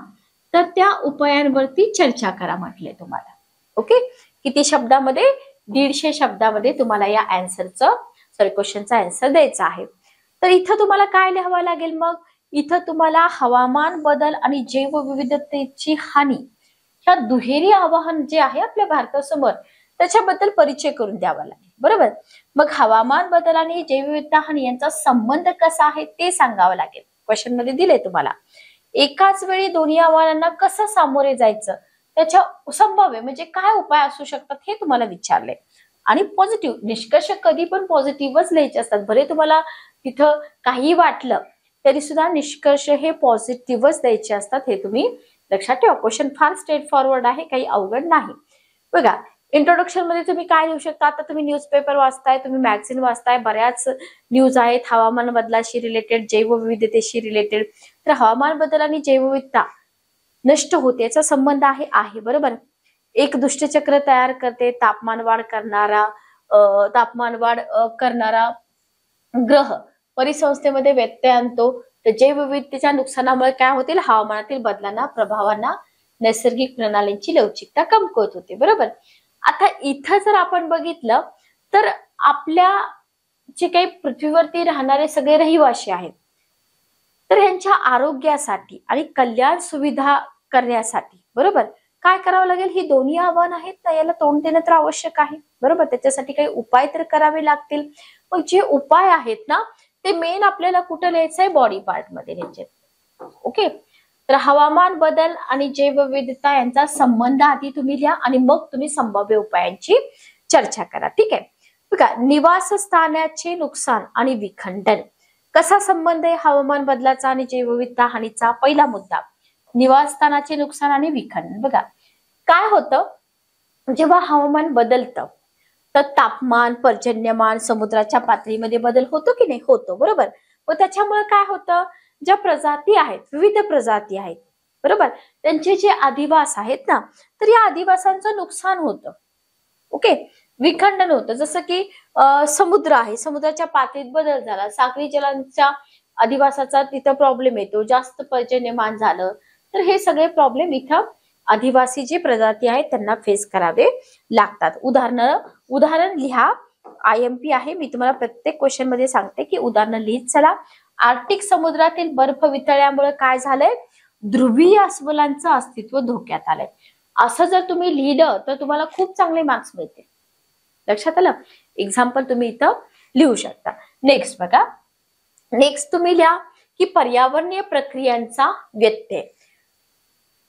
A: तर त्या उपायांवरती चर्चा करा म्हटले तुम्हाला. ओके. किती शब्दामध्ये? 150 शब्दामध्ये तुम्हाला या आन्सरचं क्वेश्चनचा आन्सर द्यायचा आहे. तर इथं तुम्हाला काय लिहावं लागेल? मग इथं तुम्हाला हवामान बदल आणि जैवविविधतेची हानी ह्या दुहेरी आव्हान जे आहे आपल्या भारतासमोर त्याच्याबद्दल परिचय करून द्यावा लागेल. बरोबर. मग हवामान बदल आणि जैवविविधता हानी यांचा संबंध कसा आहे ते सांगावं लागेल. क्वेश्चन मध्ये दिले तुम्हाला. एकाच वेळी दोन्ही आव्हानांना कसं सामोरे जायचं, त्याच्या संभाव्य म्हणजे काय उपाय असू शकतात हे तुम्हाला विचारले. आणि पॉझिटिव्ह निष्कर्ष कधी पण पॉझिटिव्हच लिहायचे असतात. भले तुम्हाला तिथं काही वाटलं तरी सुद्धा निष्कर्ष हे पॉझिटिव्हच द्यायचे असतात. हे तुम्ही लक्षात ठेवा. क्वेश्चन फार स्ट्रेट फॉरवर्ड आहे, काही अवघड नाही. बघा, इंट्रोडक्शन मध्ये तुम्ही काय लिहू शकता? आता तुम्ही न्यूजपेपर वाचताय, तुम्ही मॅगझिन वाचताय, बऱ्याच न्यूज आहेत हवामान बदलाशी रिलेटेड, जैवविविधतेशी रिलेटेड. तर हवामान बदल आणि जैवविविधता नष्ट होते याचा संबंध आहे. बरोबर. एक दुष्टचक्र तयार करते. तापमान वाढ करणारा ग्रह परिसंस्थेमध्ये व्यत्यय आणतो. तर जैवविविधतेच्या नुकसानामुळे काय होतील? हवामानातील बदलांना, प्रभावांना, नैसर्गिक प्रणालींची लवचिकता कमकुवत होते. बरोबर. आता इथं जर आपण बघितलं तर आपल्या जे काही पृथ्वीवरती राहणारे सगळे रहिवासी आहेत, तर यांच्या आरोग्यासाठी आणि कल्याण सुविधा करण्यासाठी बरोबर काय करावं लागेल, ही दोन्ही आव्हान आहेत ना, याला तोंड देणं तर आवश्यक आहे बरोबर. त्याच्यासाठी काही उपाय तर करावे लागतील. मग जे उपाय आहेत ना, ते मेन आपल्याला कुठं लिहायचंय, बॉडी पार्ट मध्ये लिहायचे. ओके, तर हवामान बदल आणि जैवविविधता यांचा संबंध आधी तुम्ही लिहा आणि मग तुम्ही संभाव्य उपायांची चर्चा करा. ठीक आहे, बघा, निवासस्थानाचे नुकसान आणि विखंडन, कसा संबंध आहे हवामान बदलाचा आणि जैवविविधता हानीचा. पहिला मुद्दा, निवासस्थानाचे नुकसान आणि विखंडन. बघा काय होतं, जेव्हा हवामान बदलतं तर तापमान, पर्जन्यमान, समुद्राच्या पातळीमध्ये बदल होतो की नाही, होतो बरोबर. व त्याच्यामुळे काय होतं, ज्या प्रजाती आहेत, विविध प्रजाती आहेत बरोबर, त्यांचे जे अधिवास आहेत ना, तर या अधिवासांचं नुकसान होतं. ओके, विखंडन होतं. जसं की समुद्र आहे, समुद्राच्या पातळीत बदल झाला, सागरी जलांच्या अधिवासाचा तिथं प्रॉब्लेम येतो, जास्त पर्जन्यमान झालं तर हे सगळे प्रॉब्लेम इथं आदिवासी जी प्रजाती आहेत त्यांना फेस करावे लागतात. उदाहरण लिहा. IMP आहे, मी तुम्हाला प्रत्येक क्वेश्चन मध्ये सांगते की उदाहरण लिहित चला. आर्क्टिक समुद्रातील बर्फ वितळल्यामुळे काय झालंय, ध्रुवीय अस्वलांचं अस्तित्व धोक्यात आलंय. असं जर तुम्ही लिहिलं तर तुम्हाला खूप चांगले मार्क्स मिळतील. लक्षात आलं. एक्झाम्पल तुम्ही इथं लिहू शकता. नेक्स्ट बघा, नेक्स्ट तुम्ही लिहा की पर्यावरणीय प्रक्रियांचा व्यत्यय.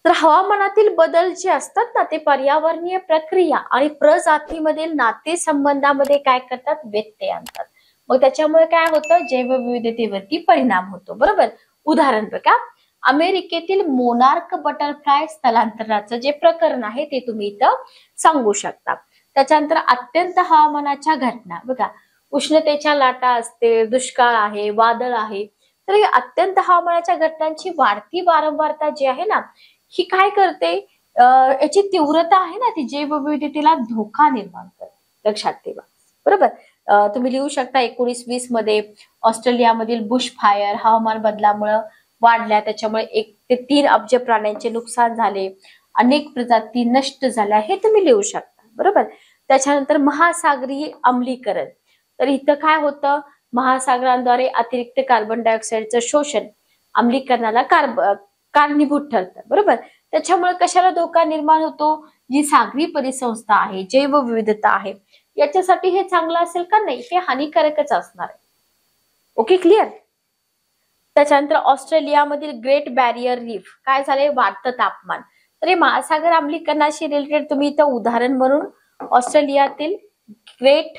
A: तर हवामानातील बदल जे असतात ना, ते पर्यावरणीय प्रक्रिया आणि प्रजातीमधील नातेसंबंधामध्ये काय करतात, व्यत्यय आणतात. मग त्याच्यामुळे काय होतं, जैवविविधतेवरती परिणाम होतो बरोबर. उदाहरण बघा, अमेरिकेतील मोनार्क बटरफ्लाय स्थलांतराचं जे प्रकरण आहे ते तुम्ही इथं सांगू शकता. त्याच्यानंतर अत्यंत हवामानाच्या घटना, बघा उष्णतेच्या लाटा असते, दुष्काळ आहे, वादळ आहे, तर हे अत्यंत हवामानाच्या घटनांची वाढती वारंवारता जी आहे ना, ही काय करते, याची तीव्रता आहे ना, ती जैवविविधतेला धोका निर्माण करते. लक्षात ठेवा बरोबर. तुम्ही लिहू शकता 1920 मध्ये ऑस्ट्रेलियामधील बुश फायर हवामान बदलामुळे वाढल्या, त्याच्यामुळे 1 ते 3 अब्ज प्राण्यांचे नुकसान झाले, अनेक प्रजाती नष्ट झाल्या, हे तुम्ही लिहू शकता बरोबर. त्याच्यानंतर महासागरीय अम्लीकरण, तर इथं काय होतं, महासागरांद्वारे अतिरिक्त कार्बन डायऑक्साईडचं शोषण अम्लीकरणाला कारणीभूत ठरतं बरोबर. त्याच्यामुळे कशाला धोका निर्माण होतो, जी सागरी परिसंस्था आहे, जैवविविधता आहे, याच्यासाठी हे चांगलं असेल का, नाही, हे हानिकारकच असणार आहे. Okay, clear. त्याच्यानंतर ऑस्ट्रेलियामधील ग्रेट बॅरियर रीफ काय झाले, वाढतं तापमान. तर हे महासागर अम्लीकरणाशी रिलेटेड तुम्ही इथं उदाहरण म्हणून ऑस्ट्रेलियातील ग्रेट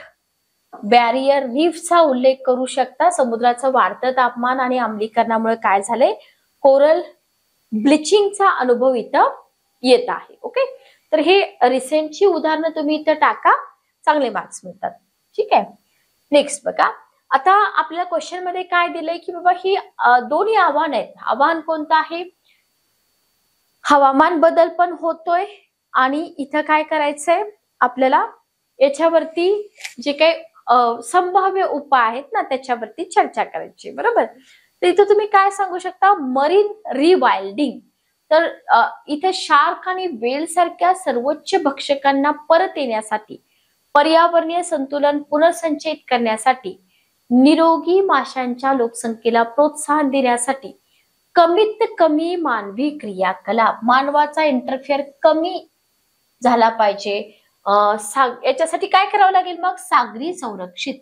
A: बॅरियर रीफचा उल्लेख करू शकता. समुद्राचं वाढतं तापमान आणि अम्लीकरणामुळे काय झालंय, कोरल ब्लिचिंगचा अनुभव इथं येत आहे. ओके, तर हे रिसेंटची उदाहरणं तुम्ही इथं टाका, चांगले मार्क्स मिळतात. ठीक आहे. नेक्स्ट बघा, आता आपल्या क्वेश्चन मध्ये काय दिलंय की बाबा ही दोन्ही आव्हान आहेत. आव्हान कोणतं आहे, हवामान बदल पण होतोय आणि इथं काय करायचंय आपल्याला, याच्यावरती जे काही संभाव्य उपाय आहेत ना त्याच्यावरती चर्चा करायची बरोबर. तर इथं तुम्ही काय सांगू शकता, मरीन रिवाइल्डिंग, तर इथे शार्क आणि वेल सारख्या सर्वोच्च भक्षकांना परत येण्यासाठी, पर्यावरणीय संतुलन पुनर्संचयित करण्यासाठी, निरोगी माशांच्या लोकसंख्येला प्रोत्साहन देण्यासाठी कमीत कमी मानवी क्रियाकलाप, मानवाचा इंटरफेअर कमी झाला पाहिजे. याच्यासाठी काय करावं लागेल, मग सागरी संरक्षित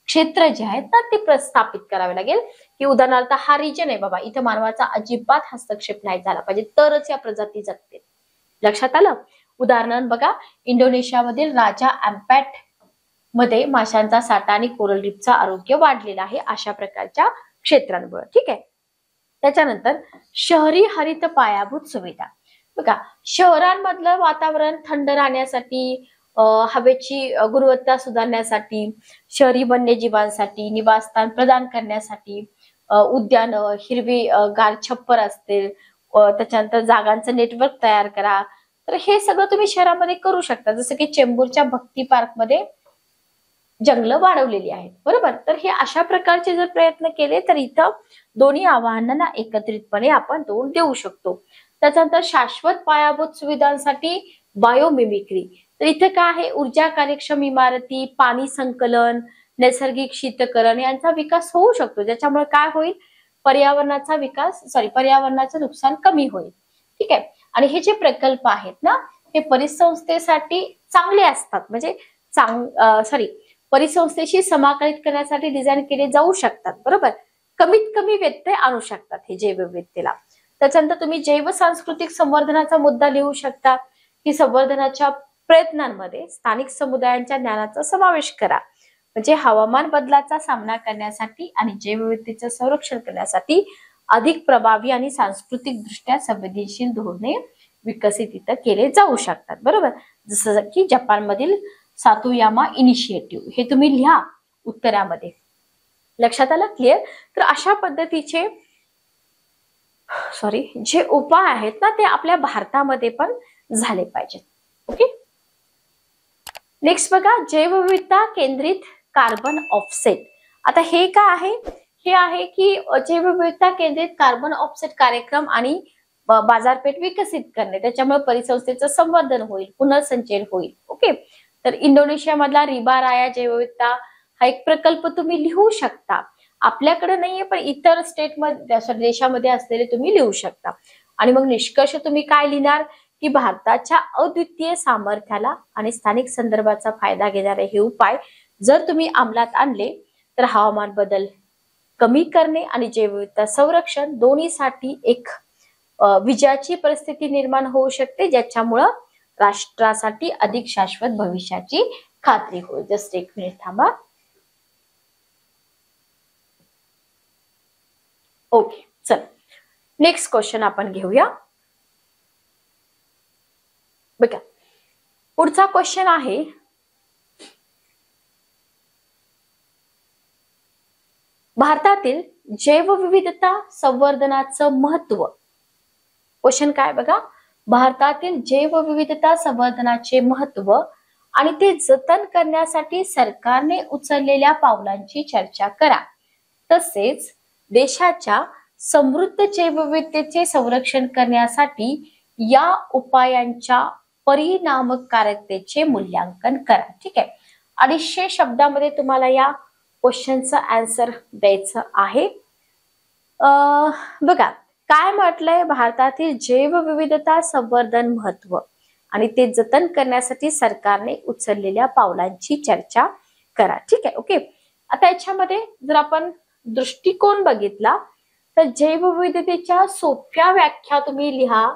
A: क्षेत्र जे आहेत ना ते प्रस्थापित करावे लागेल. की उदाहरणार्थ हा रिजन आहे बाबा, इथं मानवाचा अजिबात हस्तक्षेप नाही झाला पाहिजे, तरच या प्रजाती जगतील. लक्षात आलं. उदाहरण बघा, इंडोनेशियामधील राजा अम्पॅट मध्ये माशांचा साठा आणि कोरल रीफचं आरोग्य वाढलेलं आहे अशा प्रकारच्या क्षेत्रांमुळे. ठीक आहे. त्याच्यानंतर शहरी हरित पायाभूत सुविधा, बघा शहरांमधलं वातावरण थंड राहण्यासाठी, हवेची गुणवत्ता सुधारण्यासाठी, शहरी वन्यजीवांसाठी निवासस्थान प्रदान करण्यासाठी, उद्यान, हिरवी गार छप्पर असतील, त्याच्यानंतर जागांचं नेटवर्क तयार करा. तर हे सगळं तुम्ही शहरामध्ये करू शकता. जसं की चेंबूरच्या भक्ती पार्क मध्ये जंगलं वाढवलेली आहेत बरोबर. तर हे अशा प्रकारचे जर प्रयत्न केले तर इथं दोन्ही आव्हानांना एकत्रितपणे आपण तोंड देऊ शकतो. त्याच्यानंतर शाश्वत पायाभूत सुविधांसाठी बायोमिमिक्री, तर इथे काय आहे, ऊर्जा कार्यक्षम इमारती, पाणी संकलन, नैसर्गिक शीतकरण यांचा विकास होऊ शकतो, ज्याच्यामुळे काय होईल, पर्यावरणाचं नुकसान कमी होईल. ठीक आहे. आणि हे जे प्रकल्प आहेत ना, हे परिसंस्थेसाठी चांगले असतात, म्हणजे परिसंस्थेशी समाकलित करण्यासाठी डिझाईन केले जाऊ शकतात. बरोबर, कमीत कमी व्यत्यय आणू शकतात हे जैवविविधतेला. त्याच्यानंतर तुम्ही जैव सांस्कृतिक संवर्धनाचा मुद्दा लिहू शकता की संवर्धनाच्या प्रयत्नांमध्ये स्थानिक समुदायांच्या ज्ञानाचा समावेश करा. म्हणजे हवामान बदलाचा सामना करण्यासाठी आणि जैवविविधतेचे संरक्षण करण्यासाठी अधिक प्रभावी आणि सांस्कृतिक दृष्ट्या संवेदनशील धोरणे विकसित इथं केले जाऊ शकतात. बरोबर, जसं की जपानमधील सातोयामा इनिशिएटिव्ह, हे तुम्ही लिहा उत्तरामध्ये. लक्षात आलं? क्लिअर? तर अशा पद्धतीचे जे उपाय आहेत ना, ते आपल्या भारतामध्ये पण झाले पाहिजेत. ओके. नेक्स्ट बघा, जैवविविधता केंद्रित कार्बन ऑफसेट. आता हे काय आहे, हे आहे की जैवविविधता केंद्रित कार्बन ऑफसेट कार्यक्रम आणि बाजारपेठ विकसित करणे, त्याच्यामुळे परिसंस्थेचं संवर्धन होईल, पुनर्संचयन होईल. ओके. तर इंडोनेशिया मधला रिबा राया जैवविविधता हा एक प्रकल्प तुम्ही लिहू शकता. आपल्याकडे नाहीये, पण इतर स्टेटमध्ये, देशामध्ये असलेले तुम्ही लिहू शकता. आणि मग निष्कर्ष तुम्ही काय लिहिणार की भारताच्या अद्वितीय सामर्थ्याला आणि स्थानिक संदर्भाचा फायदा घेणारे हे उपाय जर तुम्ही अंमलात आणले तर हवामान बदल कमी करणे आणि जैवविविधता संरक्षण दोन्हीसाठी एक विजयाची परिस्थिती निर्माण होऊ शकते, ज्याच्यामुळं राष्ट्रासाठी अधिक शाश्वत भविष्याची खात्री होईल. जस्ट एक मिनिट थांबा. ओके, चल नेक्स्ट क्वेश्चन आपण घेऊया. बघा, पुढचा क्वेश्चन आहे, भारतातील जैवविविधता संवर्धनाचं महत्व. क्वेश्चन काय बघा, भारतातील जैवविविधता संवर्धनाचे महत्व आणि ते जतन करण्यासाठी सरकारने उचललेल्या पावलांची चर्चा करा. तसेच देशाच्या समृद्ध जैवविविधतेचे संरक्षण करण्यासाठी या उपायांच्या परिणामकारकतेचे मूल्यांकन करा. ठीक आहे. 250 शब्दामध्ये तुम्हाला या क्वेश्चनचं आन्सर द्यायचं आहे. बघा काय म्हटलंय, भारतातील जैवविविधता संवर्धन महत्व आणि ते जतन करण्यासाठी सरकारने उचललेल्या पावलांची चर्चा करा. ठीक आहे. ओके. आता याच्यामध्ये जर आपण दृष्टिकोन बघितला तर जैवविविधतेच्या सोप्या व्याख्या तुम्ही लिहा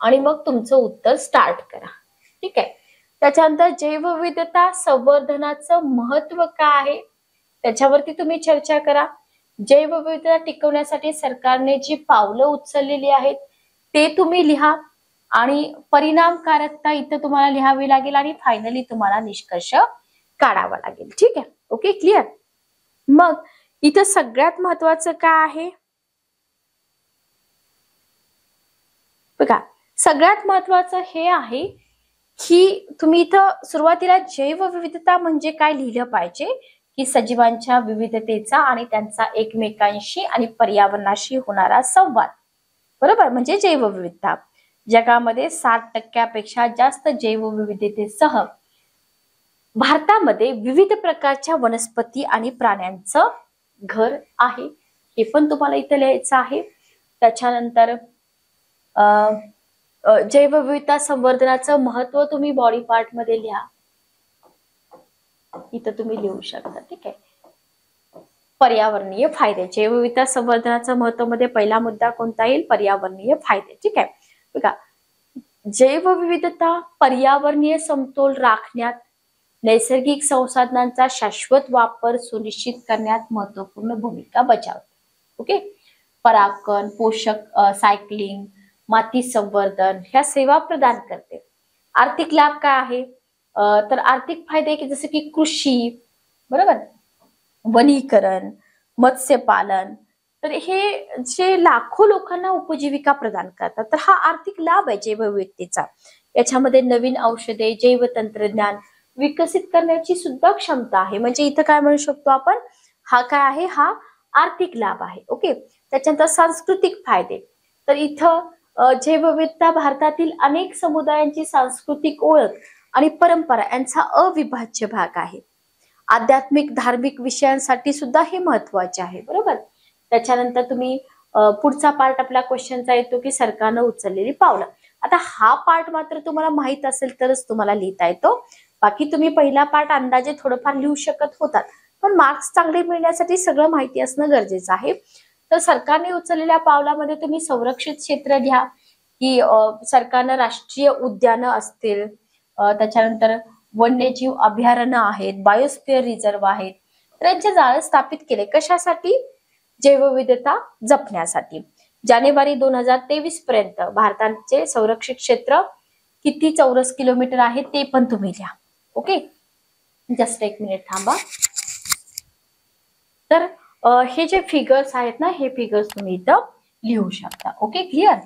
A: आणि मग तुमचं उत्तर स्टार्ट करा. ठीक आहे. त्याच्यानंतर जैवविविधता संवर्धनाचं महत्व काय आहे त्याच्यावरती तुम्ही चर्चा करा. जैवविविधता टिकवण्यासाठी सरकारने जी पावलं उचललेली आहेत ते तुम्ही लिहा आणि परिणामकारकता इथं तुम्हाला लिहावी लागेल आणि फायनली तुम्हाला निष्कर्ष काढावा लागेल. ठीक आहे. Okay, clear. मग इथं सगळ्यात महत्वाचं काय आहे बघा, सगळ्यात महत्वाचं हे आहे की तुम्ही इथं सुरुवातीला जैवविविधता म्हणजे काय लिहिलं पाहिजे की सजीवांच्या विविधतेचा आणि त्यांचा एकमेकांशी आणि पर्यावरणाशी होणारा संवाद. बरोबर, म्हणजे जैवविविधता. जगामध्ये 60% जास्त जैवविविधतेसह भारतामध्ये विविध प्रकारच्या वनस्पती आणि प्राण्यांचं घर आहे, हे पण तुम्हाला इथं लिहायचं आहे. त्याच्यानंतर जैवविविधता संवर्धनाचं महत्व तुम्ही बॉडी पार्ट मध्ये लिहा, इथं तुम्ही लिहू शकता. ठीक आहे. पर्यावरणीय फायदे, जैवविविधता संवर्धनाचं महत्व मध्ये पहिला मुद्दा कोणता येईल, पर्यावरणीय फायदे. ठीक आहे. बघा, जैवविविधता पर्यावरणीय समतोल राखण्यात, नैसर्गिक संसाधनांचा शाश्वत वापर सुनिश्चित करण्यात महत्वपूर्ण भूमिका बजावते. ओके. परागकण, पोषक सायकलिंग, माती संवर्धन ह्या सेवा प्रदान करते. आर्थिक लाभ काय आहे तर आर्थिक फायदे की जसे की कृषी, बरोबर, वनीकरण, मत्स्यपालन, तर हे जे लाखो लोकांना उपजीविका प्रदान करतात, तर हा आर्थिक लाभ आहे जैवविविधतेचा. याच्यामध्ये नवीन औषधे, जैव तंत्रज्ञान विकसित करण्याची सुद्धा क्षमता आहे. म्हणजे इथं काय म्हणू शकतो आपण, हा काय आहे, हा आर्थिक लाभ आहे. ओके. त्याच्यानंतर सांस्कृतिक फायदे, तर इथं जैवविविधता भारतातील अनेक समुदायांची सांस्कृतिक ओळख आणि परंपरा यांचा अविभाज्य भाग आहे. आध्यात्मिक धार्मिक विषयांसाठी सुद्धा हे महत्वाचे आहे. बरोबर. त्याच्यानंतर तुम्ही पुढचा पार्ट आपला क्वेश्चनचा येतो की सरकारनं उचललेली पावलं. आता हा पार्ट मात्र तुम्हाला माहित असेल तरच तुम्हाला लिहिता येतो. बाकी तुम्ही पहिला पार्ट अंदाजे थोडंफार लिहू शकत होतात, पण मार्क्स चांगले मिळण्यासाठी सगळं माहिती असणं गरजेचं आहे. तर सरकारने उचललेल्या पावलामध्ये तुम्ही संरक्षित क्षेत्र घ्या, की सरकारनं राष्ट्रीय उद्यानं असतील, त्याच्यानंतर वन्यजीव अभयारण्य आहेत, बायोस्फिअर रिझर्व आहेत, तर यांचे जाळे स्थापित केले. कशासाठी? जैवविविधता जपण्यासाठी. जानेवारी 2023 पर्यंत भारताचे संरक्षित क्षेत्र किती चौरस किलोमीटर आहे ते पण तुम्ही लिहा. ओके, जस्ट एक मिनिट थांबा. तर हे जे फिगर्स आहेत ना, हे फिगर्स तुम्ही इथं लिहू शकता. Okay, clear.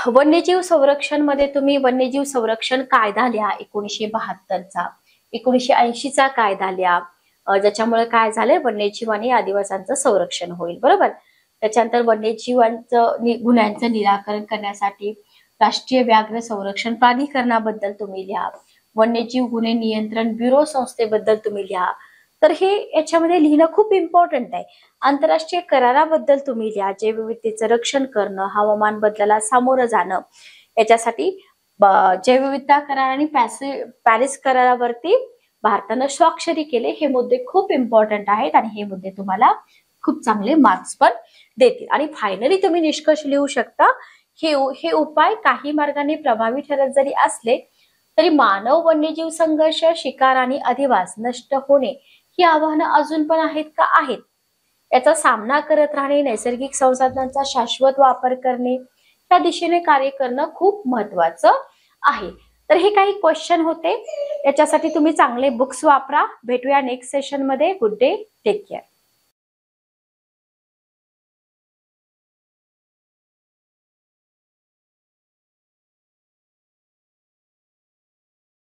A: वन्यजीव संरक्षण मध्ये तुम्ही वन्यजीव संरक्षण कायदा लिहा 1972चा, 1980चा कायदा लिहा, ज्याच्यामुळे काय झालंय, वन्यजीव आणि आदिवासांचं संरक्षण होईल. बरोबर. त्याच्यानंतर वन्यजीवांचं गुन्ह्यांचं निराकरण करण्यासाठी राष्ट्रीय व्याघ्र संरक्षण प्राधिकरणाबद्दल तुम्ही लिहा, वन्यजीव गुन्हे नियंत्रण ब्युरो संस्थेबद्दल तुम्ही लिहा. तर हे याच्यामध्ये लिहिणं खूप इम्पॉर्टंट आहे. आंतरराष्ट्रीय कराराबद्दल तुम्ही लिहा, जैवविविधतेचं रक्षण करणं, हवामान बदलाला सामोरं जाणं, याच्यासाठी जैवविविधता करार आणि पॅरिस करारावरती भारतानं स्वाक्षरी केले. हे मुद्दे खूप इम्पॉर्टंट आहेत आणि हे मुद्दे तुम्हाला खूप चांगले मार्क्स पण देतील. आणि फायनली तुम्ही निष्कर्ष लिहू शकता, हे उपाय काही मार्गाने प्रभावी ठरत जरी असले तरी मानव वन्यजीव संघर्ष, शिकार आणि अधिवास नष्ट होणे ही आव्हानं अजून पण आहेत का? आहेत. याचा सामना करत राहणे, नैसर्गिक संसाधनांचा शाश्वत वापर करणे, या दिशेने कार्य करणं खूप महत्वाचं आहे. तर हे काही क्वेश्चन होते, याच्यासाठी तुम्ही चांगले बुक्स वापरा. भेटूया नेक्स्ट सेशन मध्ये. Good day, take care.